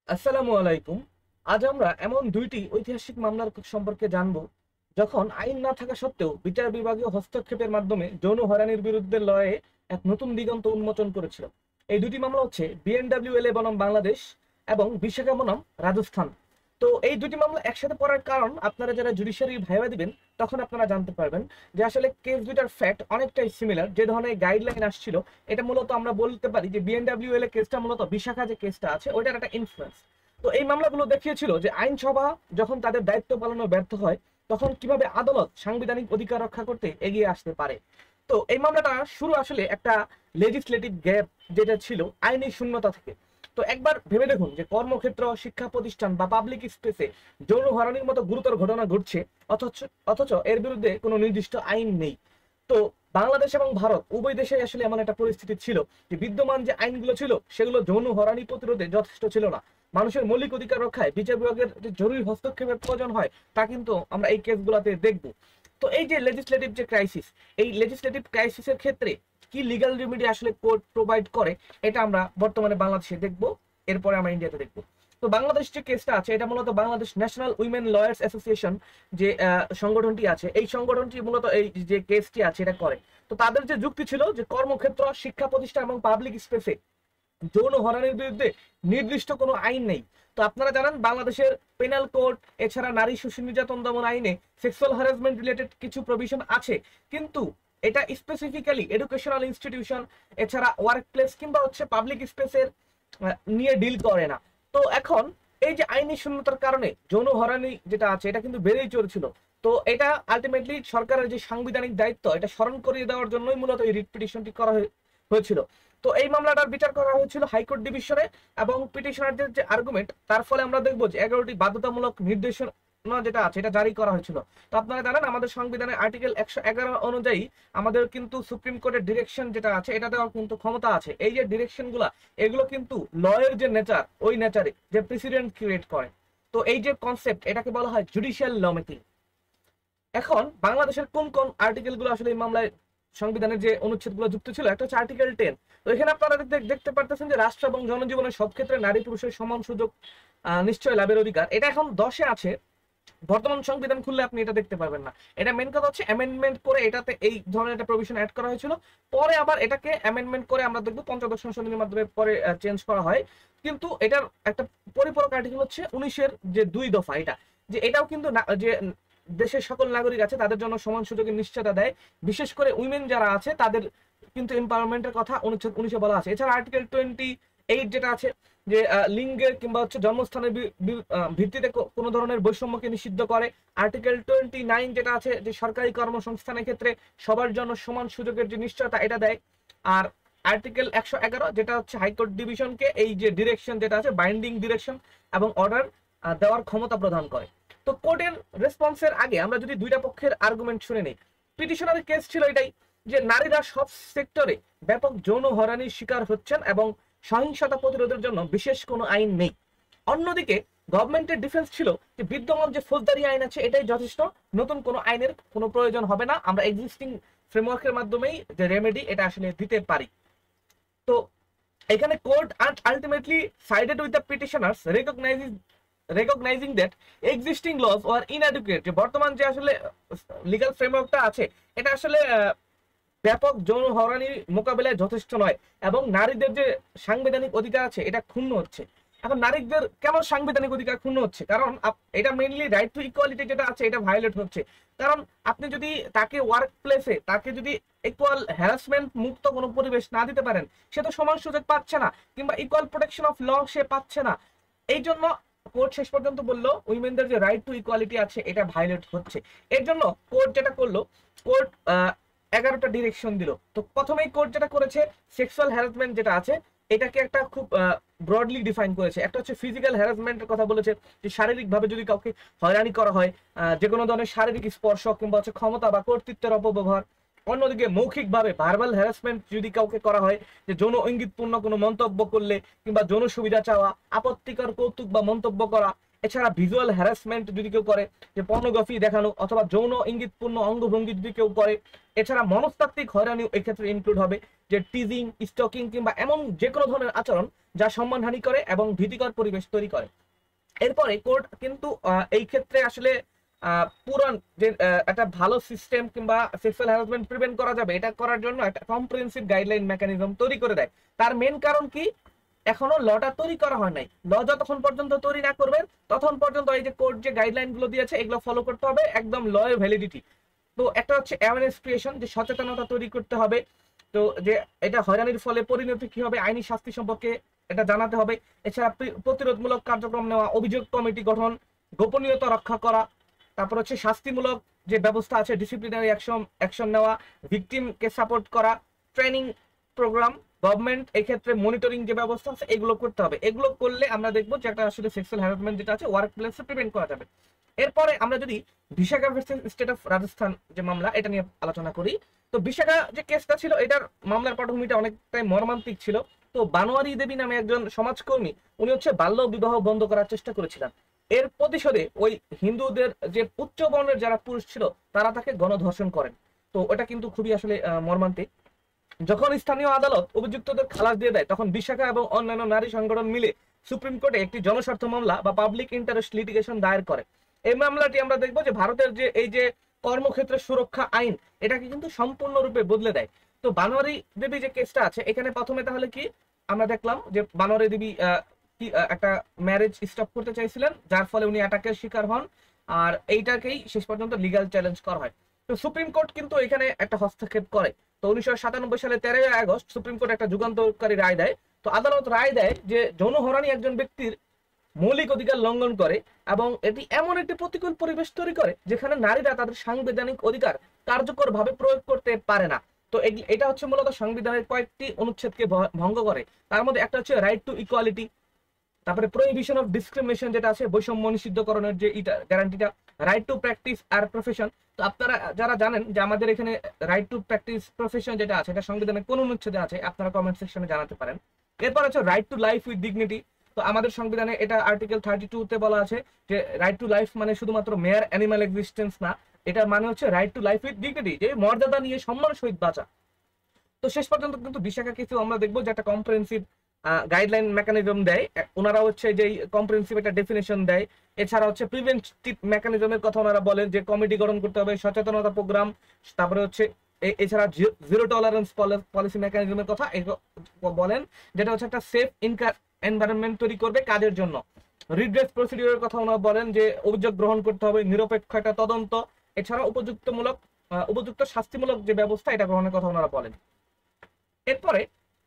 আসসালামু আলাইকুম। আজ আমরা এমন দুইটি ঐতিহাসিক মামলার সম্পর্কে জানব যখন আইন না থাকা সত্ত্বেও বিচার বিভাগীয় হস্তক্ষেপের মাধ্যমে যৌন হয়রানির বিরুদ্ধে লড়াইয়ে এক নতুন দিগন্ত উন্মোচন করেছিল। এই দুটি মামলা হচ্ছে বিএনডব্লিউএলএ বনাম বাংলাদেশ এবং বিশাখা বনাম রাজস্থান। তো এই দুটি মামলা একসাথে পড়ার কারণ আপনারা যারা জুডিশিয়ারি ভাইবা দিবেন তখন আপনারা জানতে পারবেন যে আসলে কেস দুইটার ফ্যাক্ট অনেকটাই সিমিলার। যে ধরনের গাইডলাইন আসছিল এটা মূলত আমরা বলতে পারি যে বিএনডব্লিউএলএ কেসটা মূলত বিশাখা যে কেসটা আছে ওইটার একটা ইনফ্লুয়েন্স। তো এই মামলাগুলো দেখিয়েছিল যে আইনসভা যখন তাদের দায়িত্ব পালনে ব্যর্থ হয় তখন কিভাবে আদালত সাংবিধানিক অধিকার রক্ষা করতে এগিয়ে আসতে পারে। তো এই মামলাটা শুরু আসলে একটা লেজিসলেটিভ গ্যাপ যেটা ছিল আইনি শূন্যতা থেকে। তো একবার ভেবে দেখুন যে কর্মক্ষেত্র, শিক্ষা প্রতিষ্ঠান বা পাবলিক স্পেসে যৌন হয়রানির মতো গুরুতর ঘটনা ঘটছে, অথচ অথচ এর বিরুদ্ধে কোনো নির্দিষ্ট আইন নেই। তো বাংলাদেশ এবং ভারত উভয় দেশে আসলে এমন একটা পরিস্থিতি ছিল যে বিদ্যমান যে আইনগুলো ছিল সেগুলো যৌন হয়রানি প্রতিরোধে যথেষ্ট ছিল না। মানুষের মৌলিক অধিকার রক্ষায় বিচার বিভাগের যে জরুরি হস্তক্ষেপের প্রয়োজন হয় তা কিন্তু আমরা এই কেসগুলোতে দেখব। তো এই যে লেজিসলেটিভ যে ক্রাইসিস, এই লেজিসলেটিভ ক্রাইসিসের ক্ষেত্রে কি লিগ্যাল রেমেডি আসলে কোর্ট প্রোভাইড করে এটা আমরা বর্তমানে বাংলাদেশে দেখব, এরপরে আমরা ইন্ডিয়াতে দেখব। তো বাংলাদেশ যে কেসটা আছে এটা মূলত Bangladesh national women lawyers association যে সংগঠনটি আছে, এই সংগঠনটি মূলত এই যে কেসটি আছে এটা করে। তো তাদের যে যুক্তি ছিল যে কর্মক্ষেত্র, শিক্ষা প্রতিষ্ঠান এবং পাবলিক স্পেসে যৌন হয়রানির বিরুদ্ধে নির্দিষ্ট কোনো আইন নেই। তো আপনারা জানেন বাংলাদেশের পেনাল কোড এছাড়া নারী শিশু নির্যাতন দমন আইনে সেক্সুয়াল হ্যারাসমেন্ট রিলেটেড কিছু প্রভিশন আছে, কিন্তু এটা স্পেসিফিক্যালি এডুকেশনাল ইনস্টিটিউশন এছাড়া ওয়ার্ক প্লেস কিংবা হচ্ছে পাবলিক স্পেসের নিয়ে ডিল করে না। তো এখন এই যে আইনি শূন্যতার কারণে যৌন হয়রানি যেটা আছে এটা কিন্তু বেড়েই চলছিল। তো এটা আলটিমেটলি সরকারের যে সাংবিধানিক দায়িত্ব এটা স্মরণ করিয়ে দেওয়ার জন্যই মূলত এই রিট পিটিশনটি করা হয়েছিল। তো এই মামলাটার বিচার করা হয়েছিল হাইকোর্ট ডিভিশনে এবং পিটিশনারদের যে আর্গুমেন্ট তার ফলে আমরা দেখবো যে 11টি বাধ্যতামূলক নির্দেশনা যেটা আছে এটা জারি করা হয়েছিল। তো আপনারা জানেন আমাদের সংবিধানের আর্টিকেল 111 অনুযায়ী আমাদের কিন্তু সুপ্রিম কোর্টের ডিরেকশন যেটা আছে এটা দেওয়ার কিন্তু ক্ষমতা আছে। এই যে ডিরেকশন গুলা এগুলো কিন্তু লয়ের যে নেচার ওই নেচারে যে প্রেসিডেন্ট ক্রিয়েট করে। তো এই যে কনসেপ্ট এটাকে বলা হয় জুডিশিয়াল ল মেকিং। এখন বাংলাদেশের কোন কোন আর্টিকেল গুলো আসলে এই মামলায় সংবিধানের যে অনুচ্ছেদ গুলো যুক্ত ছিল, একটা হচ্ছে আর্টিকেল 10। তো এখানে আপনারা দেখতে পারতেছেন যে রাষ্ট্র এবং জনজীবনের সব ক্ষেত্রে নারী পুরুষের সমান সুযোগ নিশ্চয় লাভের অধিকার, এটা এখন 10-এ আছে। বর্তমান সংবিধান খুললে আপনি এটা দেখতে পারবেন না। এটা মেন কথা হচ্ছে অ্যামেন্ডমেন্ট করে এটাতে এই ধরনের একটা প্রভিশন অ্যাড করা হয়েছিল, পরে আবার এটাকে অ্যামেন্ডমেন্ট করে আমরা দেখবো পঞ্চদশ সংশোধনীর মাধ্যমে পরে চেঞ্জ করা হয়। কিন্তু এটার একটা পরিপূরক আর্টিকেল হচ্ছে 19-এর যে 2 দফা, এটা যে এটাও কিন্তু যে দেশের সকল নাগরিক আছে তাদের জন্য সমান সুযোগের নিশ্চয়তা দেয়, বিশেষ করে উইমেন যারা আছে তাদের কিন্তু এম্পাওয়ারমেন্টের কথা অনুচ্ছেদ 19-এ বলা আছে। এছাড়া আর্টিকেল 28 যেটা আছে যে লিঙ্গের কিংবা হচ্ছে জন্মস্থানের ভিত্তিতে কোনো ধরনের বৈষম্যকে নিষিদ্ধ করে। আর্টিকেল 29 যেটা আছে যে সরকারি কর্মসংস্থানের ক্ষেত্রে সবার জন্য সমান সুযোগের যে নিশ্চয়তা এটা দেয়। আর আর্টিকেল 111 যেটা হচ্ছে হাইকোর্ট ডিভিশনকে এই যে ডিরেকশন যেটা আছে বাইন্ডিং ডিরেকশন এবং অর্ডার দেওয়ার ক্ষমতা প্রদান করে। তো কোর্টের রেসপন্সের আগে আমরা যদি দুইটা পক্ষের আর্গুমেন্ট শুনে নিই। পিটিশনারের কেস ছিল এটাই যে নারীরা সব সেক্টরে ব্যাপক যৌন হয়রানির শিকার হচ্ছেন এবং সহিংসতা প্রতিরোধের জন্য বিশেষ কোনো আইন নেই। অন্যদিকে গভর্নমেন্টের ডিফেন্স ছিল যে বিদ্যমান যে ফৌজদারি আইন আছে এটাই যথেষ্ট, নতুন কোনো আইনের কোনো প্রয়োজন হবে না, আমরা এক্সিস্টিং ফ্রেমওয়ার্কের মাধ্যমেই যে রেমেডি এটা আসলে দিতে পারি। তো এখানে court ultimately sided with the petitioners recognizing that existing laws are inadequate। যে বর্তমান যে আসলে লিগ্যাল ফ্রেমওয়ার্কটা আছে এটা আসলে ব্যাপক যৌন হয়রানির মোকাবেলায় যথেষ্ট নয় এবং নারীদের যে সাংবিধানিক অধিকার আছে এটা ক্ষুণ্ণ হচ্ছে। এখন নারীদের কেন সাংবিধানিক অধিকার ক্ষুণ্ণ হচ্ছে? কারণ এটা মেইনলি রাইট টু ইকুয়ালিটি যেটা আছে এটা ভায়োলেট হচ্ছে। কারণ আপনি যদি তাকে ওয়ার্ক প্লেসে তাকে যদি ইকুয়াল হ্যারাসমেন্ট মুক্ত কোনো পরিবেশ না দিতে পারেন সে তো সমান সুযোগ পাচ্ছে না কিংবা ইকুয়াল প্রোটেকশন অফ ল সে পাচ্ছে না। এই জন্য কোর্ট শেষ পর্যন্ত বললো উইমেনদের যে রাইট টু ইকুয়ালিটি আছে এটা ভায়োলেট হচ্ছে। এর জন্য কোর্ট যেটা করলো, কোর্ট 11টা ডিরেকশন দিল। তো প্রথমেই কোর্ট যেটা করেছে সেক্সুয়াল হ্যারাসমেন্ট যেটা আছে এটাকে একটা খুব ব্রডলি ডিফাইন করেছে। একটা হচ্ছে ফিজিক্যাল হ্যারাসমেন্টের কথা বলেছে যে শারীরিকভাবে যদি কাউকে হয়রানি করা হয়, যে কোনো ধরনের শারীরিক স্পর্শ কিংবা হচ্ছে ক্ষমতা বা কর্তৃত্বের অপব্যবহার। অন্যদিকে মৌখিকভাবে ভার্বাল হ্যারাসমেন্ট যদি কাউকে করা হয়, যে যৌন ইঙ্গিতপূর্ণ কোনো মন্তব্য করলে কিংবা যৌন সুবিধা চাওয়া, আপত্তিকর কৌতুক বা মন্তব্য করা। এছাড়া ভিজুয়াল হ্যারাসমেন্ট যদি কেউ করে, যে পর্নোগ্রাফি দেখানো অথবা যৌন ইঙ্গিতপূর্ণ অঙ্গভঙ্গি যদি কেউ করে। এছাড়া মনস্তাত্ত্বিক হয়রানিও এক্ষেত্রে ইনক্লুড হবে, যে টিজিং, স্টকিং কিংবা এমন যে কোনো ধরনের আচরণ যা সম্মানহানি করে এবং ভীতিকর পরিবেশ তৈরি করে। এরপরে কোর্ট কিন্তু এই ক্ষেত্রে আসলে পুরান যে একটা ভালো সিস্টেম কিংবা সেক্সুয়াল হ্যারাসমেন্ট প্রিভেন্ট করা যাবে, এটা করার জন্য একটা কম্প্রিহেন্সিভ গাইডলাইন মেকানিজম তৈরি করে দেয়। তার মেন কারণ কি, এখনো লটা তৈরি করা হয় নাই। ল যতক্ষণ পর্যন্ত তৈরি না করবেন ততক্ষণ পর্যন্ত এই যে কোর্ট যে গাইডলাইন গুলো দিয়েছে এগুলো ফলো করতে হবে, একদম ল এর ভ্যালিডিটি। তো একটা হচ্ছে অ্যাওয়ারনেস ক্রিয়েশন, যে সচেতনতা তৈরি করতে হবে, তো যে এটা হয়রানির ফলে পরিণতি কি হবে আইনি শাস্তি সম্পর্কে এটা জানাতে হবে। এছাড়া প্রতিরোধমূলক কার্যক্রম নেওয়া, অভিযোগ কমিটি গঠন, গোপনীয়তা রক্ষা করা, তারপর হচ্ছে শাস্তিমূলক যে ব্যবস্থা আছে ডিসিপ্লিনারি অ্যাকশন নেওয়া, ভিকটিমকে সাপোর্ট করা, ট্রেনিং প্রোগ্রাম, গভর্নমেন্ট এই ক্ষেত্রে মনিটরিং যে ব্যবস্থা আছে এগুলো করতে হবে। এগুলো করলে আমরা দেখবো যে একটা আসলে সেক্সুয়াল হ্যারাসমেন্ট যেটা আছে ওয়ার্ক প্লেসে প্রিভেন্ট করা যাবে। এরপরে আমরা যদি Vishakha versus state of Rajasthan যে মামলা এটা নিয়ে আলোচনা করি, তো বিশাখা যে কেসটা ছিল এটার মামলার পটভূমিটা অনেকটাই মর্মান্তিক ছিল। তো বানোয়ারি দেবী নামে একজন সমাজকর্মী, উনি হচ্ছে বাল্য বিবাহ বন্ধ করার চেষ্টা করেছিলেন। এর প্রতিশোধে ওই হিন্দুদের যে উচ্চ বর্ণের যারা পুরুষ ছিল তারা তাকে গণধর্ষণ করেন। তো ওটা কিন্তু খুবই আসলে মর্মান্তিক। যখন স্থানীয় আদালত অভিযুক্তদের খালাস দিয়ে দেয় তখন বিশাখা এবং অন্যান্য নারী সংগঠন মিলে সুপ্রিম কোর্টে একটি জনস্বার্থ মামলা বা পাবলিক ইন্টারেস্ট লিটিগেশন দায়ের করে। এই মামলাটি আমরা দেখবো যে ভারতের যে এই যে কর্মক্ষেত্রে সুরক্ষা আইন এটাকে কিন্তু সম্পূর্ণরূপে বদলে দেয়। তো বানোয়ারি দেবী যে কেসটা আছে এখানে প্রথমে তাহলে কি আমরা দেখলাম যে বানোয়ারি দেবী একটা ম্যারেজ স্টপ করতে চাইছিলেন, যার ফলে উনি অ্যাটাকের শিকার হন, আর এইটাকেই শেষ পর্যন্ত লিগ্যাল চ্যালেঞ্জ করা হয়। তো সুপ্রিম কোর্ট কিন্তু এখানে একটা হস্তক্ষেপ করে। তো 1997 সালে 13 আগস্ট সুপ্রিম কোর্ট একটা যুগান্তকারী রায় দেয়। তো আদালত রায় দেয় যে যৌন হয়রানি একজন ব্যক্তির মৌলিক অধিকার লঙ্ঘন করে এবং এটি এমন একটি প্রতিকূল পরিবেশ তৈরি করে যেখানে নারীরা তাদের সাংবিধানিক অধিকার কার্যকরভাবে প্রয়োগ করতে পারে না। তো এটা হচ্ছে মূলত সংবিধানের কয়েকটি অনুচ্ছেদকে ভঙ্গ করে। তার মধ্যে একটা হচ্ছে রাইট টু ইকুয়ালিটি, তারপরে প্রহিবিশন অফ ডিসক্রিমিনেশন যেটা আছে বৈষম্য নিষিদ্ধকরণের যে গ্যারান্টিটা, রাইট টু প্র্যাকটিস আর প্রফেশন। তো আপনারা যারা জানেন যে আমাদের এখানে রাইট টু প্র্যাকটিস প্রফেশন যেটা আছে এটা সংবিধানের কোন অনুচ্ছেদে আছে আপনারা কমেন্ট সেকশনে জানাতে পারেন। এরপর আছে right to life with dignity. তো আমাদের সংবিধানে এটা আর্টিকেল 32 তে বলা আছে যে রাইট টু লাইফ মানে শুধুমাত্র মেয়ার অ্যানিমাল এক্সিস্টেন্স না, এটা মানে হচ্ছে right to life with dignity, যে মর্যাদা নিয়ে সম্মানের সহিত বাঁচা। তো শেষ পর্যন্ত কিন্তু বিশাখা কিছু আমরা দেখবো যে একটা কম্প্রিহেন্সিভ গাইডলাইন মেকানিজম দেয়। ওনারা হচ্ছে যে কম্প্রিহেন্সিভ একটা ডেফিনেশন দেয়। এছাড়া হচ্ছে প্রিভেন্টিভ মেকানিজমের কথা ওনারা বলেন যে কমিটি গঠন করতে হবে, সচেতনতা প্রোগ্রাম, তারপরে হচ্ছে এছাড়া জিরো টলারেন্স পলিসি মেকানিজমের কথা বলেন, যেটা হচ্ছে একটা সেফ এনভায়রনমেন্ট তৈরি করবে কাজের জন্য। রিড্রেস প্রসিডিউরের কথা ওনারা বলেন যে অভিযোগ গ্রহণ করতে হবে, নিরপেক্ষ একটা তদন্ত, এছাড়া উপযুক্ত শাস্তিমূলক যে ব্যবস্থা এটা গ্রহণের কথা ওনারা বলেন। এরপরে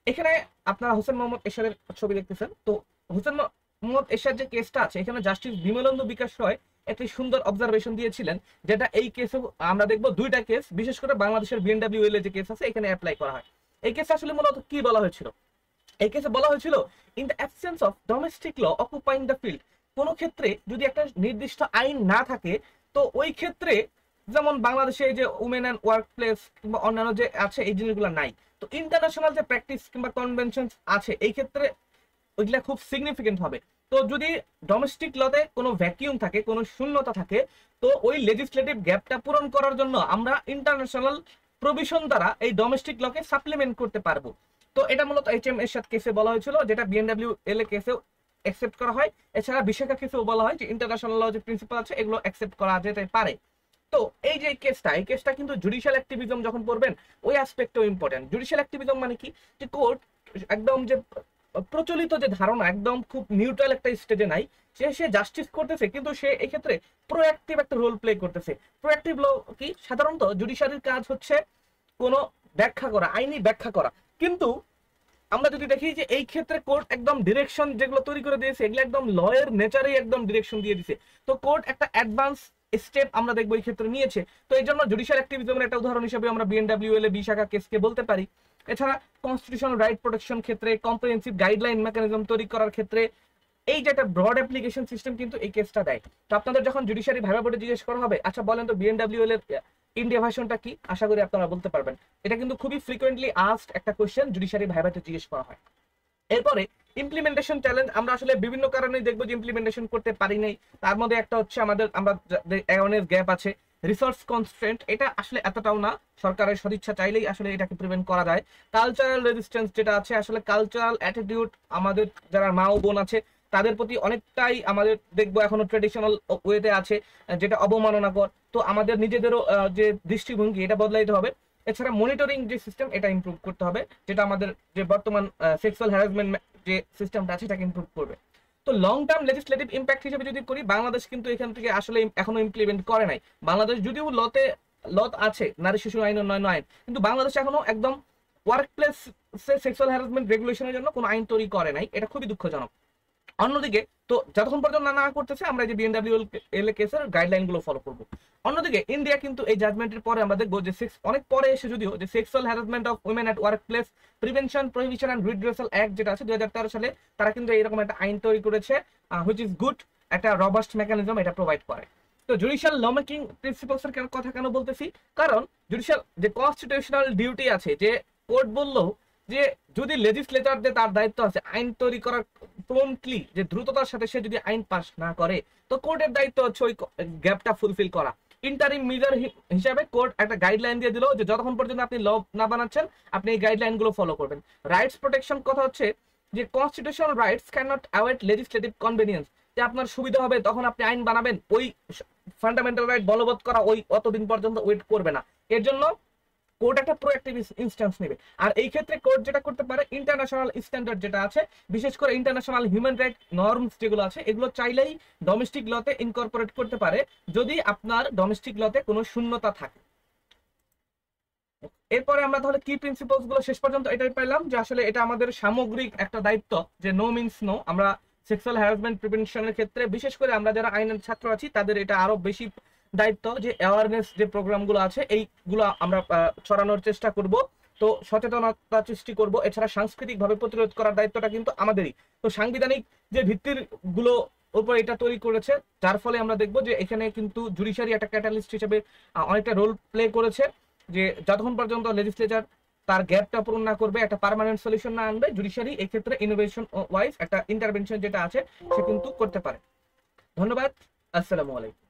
এখানে আপনারা হোসেন মোহাম্মদ এরশাদের ছবি দেখতেছেন। তো হোসেন মোহাম্মদ এরশাদ যে কেসটা আছে এখানে জাস্টিস বিমলেন্দু বিকাশ রয় একটি সুন্দর অবজারভেশন দিয়েছিলেন, যেটা এই কেসে আমরা দেখবো দুইটা কেস, বিশেষ করে বাংলাদেশের বিএনডব্লিউএল যে কেস আছে এখানে অ্যাপ্লাই করা হয়। এই কেসে আসলে মূলত কি বলা হয়েছিল, এই কেসে বলা হয়েছিল in the absence of domestic law occupying the field, কোন ক্ষেত্রে যদি একটা নির্দিষ্ট আইন না থাকে তো ওই ক্ষেত্রে, যেমন বাংলাদেশে যে উমেন অ্যান্ড ওয়ার্ক প্লেস কিংবা অন্যান্য যে আছে এই জিনিসগুলো নাই, তো ইন্টারন্যাশনাল যে প্র্যাকটিস কিংবা কনভেনশন আছে এই ক্ষেত্রে ওইগুলা খুব সিগনিফিকেন্ট হবে। তো যদি ডোমেস্টিক লতে কোনো ভ্যাকিউম থাকে, কোনো শূন্যতা থাকে, তো ওই লেজিসলেটিভ গ্যাপটা পূরণ করার জন্য আমরা ইন্টারন্যাশনাল প্রভিশন দ্বারা এই ডোমেস্টিক লকে সাপ্লিমেন্ট করতে পারবো। তো এটা মূলত এইচএম এরশাদ কেসে বলা হয়েছিল, যেটা বিএনডব্লিউএল এ কেসেও অ্যাকসেপ্ট করা হয়। এছাড়া বিশাখা কেসেও বলা হয় যে ইন্টারন্যাশনাল ল যে প্রিন্সিপাল আছে এগুলো অ্যাকসেপ্ট করা যেতে পারে। তো এই যে এই কেসটা কিন্তু জুডিশিয়াল অ্যাক্টিভিজম যখন পড়বেন ওই অ্যাসপেক্টও ইম্পর্টেন্ট। জুডিশিয়াল অ্যাক্টিভিজম মানে কি, যে কোর্ট একদম যে প্রচলিত যে ধারণা একদম খুব নিউট্রাল একটা স্টেজে নাই, সে জাস্টিস করতেছে কিন্তু সে এই ক্ষেত্রে প্রোঅ্যাক্টিভ একটা রোল প্লে করতেছে। প্রোঅ্যাক্টিভ ল কি, সাধারণত জুডিশিয়ারির কাজ হচ্ছে কোনো ব্যাখ্যা করা, আইনি ব্যাখ্যা করা, কিন্তু আমরা যদি দেখি যে এই ক্ষেত্রে কোর্ট একদম ডিরেকশন যেগুলো তৈরি করে দিয়েছে এগুলো একদম লয়ের নেচারেই একদম ডিরেকশন দিয়ে দিছে। তো কোর্ট একটা অ্যাডভান্স স্টেপ আমরা দেখবো এই ক্ষেত্রে নিয়েছে। তো এই জন্য জুডিশিয়াল অ্যাক্টিভিজমের একটা উদাহরণ হিসেবে আমরা বিএনডব্লিউএল এ বিশাখা কেসকে বলতে পারি। এছাড়া কনস্টিটিউশনাল রাইট প্রোটেকশন ক্ষেত্রে কম্প্রিহেন্সিভ গাইডলাইন মেকানিজম তৈরি করার ক্ষেত্রে এই যে একটা ব্রড অ্যাপ্লিকেশন সিস্টেম কিন্তু এই কেসটা দেয়। তো আপনাদের যখন জুডিশিয়ারি ভাইভা বোর্ডে জিজ্ঞেস করা হবে আচ্ছা বলেন তো বিএনডব্লিউএল এর ইন্ডিয়া ভার্সনটা কি, আশা করি আপনারা বলতে পারবেন। এটা কিন্তু খুবই ফ্রিকোয়েন্টলি আস্কড একটা কোশ্চেন জুডিশিয়ারি ভাইভাতে জিজ্ঞেস করা হয়। এরপরে ইমপ্লিমেন্টেশন চ্যালেঞ্জ, আমরা আসলে বিভিন্ন কারণে দেখবো যে ইমপ্লিমেন্টেশন করতে পারি নাই। তার মধ্যে একটা হচ্ছে আমরা অ্যাওয়ারনেস গ্যাপ আছে, রিসোর্স কনস্ট্রেন্ট, এটা আসলে এতটাও না, সরকারের সদিচ্ছা চাইলেই আসলে এটাকে প্রিভেন্ট করা যায়। কালচারাল রেজিস্ট্যান্স যেটা আছে, আসলে কালচারাল অ্যাটিটিউড, আমাদের যারা মা ও বোন আছে তাদের প্রতি অনেকটাই আমাদের দেখবো এখনো ট্রেডিশনাল ওয়েতে আছে, যেটা অবমাননাকর। তো আমাদের নিজেদেরও যে দৃষ্টিভঙ্গি এটা বদলাইতে হবে। এছাড়া মনিটরিং যে সিস্টেম এটা ইমপ্রুভ করতে হবে, যেটা আমাদের যে বর্তমান সেক্সুয়াল হ্যারাসমেন্ট যে সিস্টেমটা আছে সেটাকে ইমপ্রুভ করবে। তো লং টার্ম লেজিসলেটিভ ইম্প্যাক্ট হিসেবে যদি করি, বাংলাদেশ কিন্তু এখান থেকে আসলে এখনো ইমপ্লিমেন্ট করে নাই। বাংলাদেশ যদিও লত আছে, নারী শিশু আইন উন্নয়ন আইন, কিন্তু বাংলাদেশ এখনো একদম ওয়ার্ক প্লেস সেক্সুয়াল হ্যারাসমেন্ট রেগুলেশনের জন্য কোনো আইন তৈরি করে নাই, এটা খুবই দুঃখজনক। অন্যদিকে তো যতক্ষণ পর্যন্ত না করতেছে, আমরা যে বিএনডব্লিউ এল কেসের গাইডলাইন গুলো ফলো করবো। অন্যদিকে ইন্ডিয়া কিন্তু এই জাজমেন্টের পরে আমরা দেখবো যে অনেক পরে এসে যদিও যে sexual harassment of women at work place prevention prohibition and redressal act যেটা আছে 2013 সালে, তারা কিন্তু এইরকম একটা আইন তৈরি করেছে, হুইচ ইজ গুড, একটা রবাস্ট মেকানিজম এটা প্রোভাইড করে। তো জুডিশিয়াল ল মেকিং প্রিন্সিপালস এর কথা কেন বলতেছি, কারণ জুডিশিয়াল যে কনস্টিটিউশনাল ডিউটি আছে, যে কোর্ট বললো যে যদি লেজিসলেটরদের তার দায়িত্ব আছে আইন তৈরি করার প্রম্পটলি, যে দ্রুততার সাথে সে যদি আইন পাস না করে, তো কোর্টের দায়িত্ব হচ্ছে ওই গ্যাপটা ফুলফিল করা। ইন্টারিম মেজার হিসাবে কোর্ট একটা গাইডলাইন দিয়ে দিল যে যতক্ষণ পর্যন্ত আপনি ল না বানাচ্ছেন আপনি এই গাইডলাইন গুলো ফলো করবেন। রাইটস প্রোটেকশন কথা হচ্ছে যে constitutional rights can not await legislative convenience, যে আপনার সুবিধা হবে তখন আপনি আইন বানাবেন, ওই ফান্ডামেন্টাল রাইট বলবৎ করা ওই অতদিন পর্যন্ত ওয়েট করবে না। এর জন্য কোর্ট একটা প্রোঅ্যাক্টিভ ইনস্ট্যান্স নেবে। আর এই ক্ষেত্রে কোর্ট যেটা করতে পারে, ইন্টারন্যাশনাল স্ট্যান্ডার্ড যেটা আছে, বিশেষ করে ইন্টারন্যাশনাল হিউম্যান রাইট নর্মস যেগুলো আছে, এগুলো চাইলেই ডোমেস্টিক লতে ইনকর্পোরেট করতে পারে যদি আপনার ডোমেস্টিক লতে কোনো শূন্যতা থাকে। এরপরে আমরা তাহলে কি প্রিন্সিপালস গুলো শেষ পর্যন্ত এটাই পাইলাম যে আসলে এটা আমাদের সামগ্রিক একটা দায়িত্ব, যে নো মিনস নো। আমরা সেক্সুয়াল হ্যারাসমেন্ট প্রিভেনশনের ক্ষেত্রে বিশেষ করে আমরা যারা আইনের ছাত্র আছি তাদের এটা আরো বেশি দায়িত্ব, যে অ্যাওয়ারনেস যে প্রোগ্রামগুলো আছে এইগুলো আমরা ছড়ানোর চেষ্টা করব, তো সচেতনতা সৃষ্টি করব। এছাড়া সাংস্কৃতিক ভাবে প্রতিরোধ করার দায়িত্বটা কিন্তু আমাদেরই। তো সাংবিধানিক যে ভিত্তির গুলো উপর এটা তৈরি করেছে, যার ফলে আমরা দেখবো যে এখানে কিন্তু জুডিশিয়ারি একটা ক্যাটালিস্ট হিসেবে অনেকটা রোল প্লে করেছে, যে যতক্ষণ পর্যন্ত লেজিসলেচার তার গ্যাপটা পূরণ না করবে, একটা পার্মানেন্ট সলিউশন না আনবে, জুডিশিয়ারি এই ক্ষেত্রে ইনোভেশন ওয়াইজ একটা ইন্টারভেনশন যেটা আছে সে কিন্তু করতে পারে। ধন্যবাদ, আসসালামু আলাইকুম।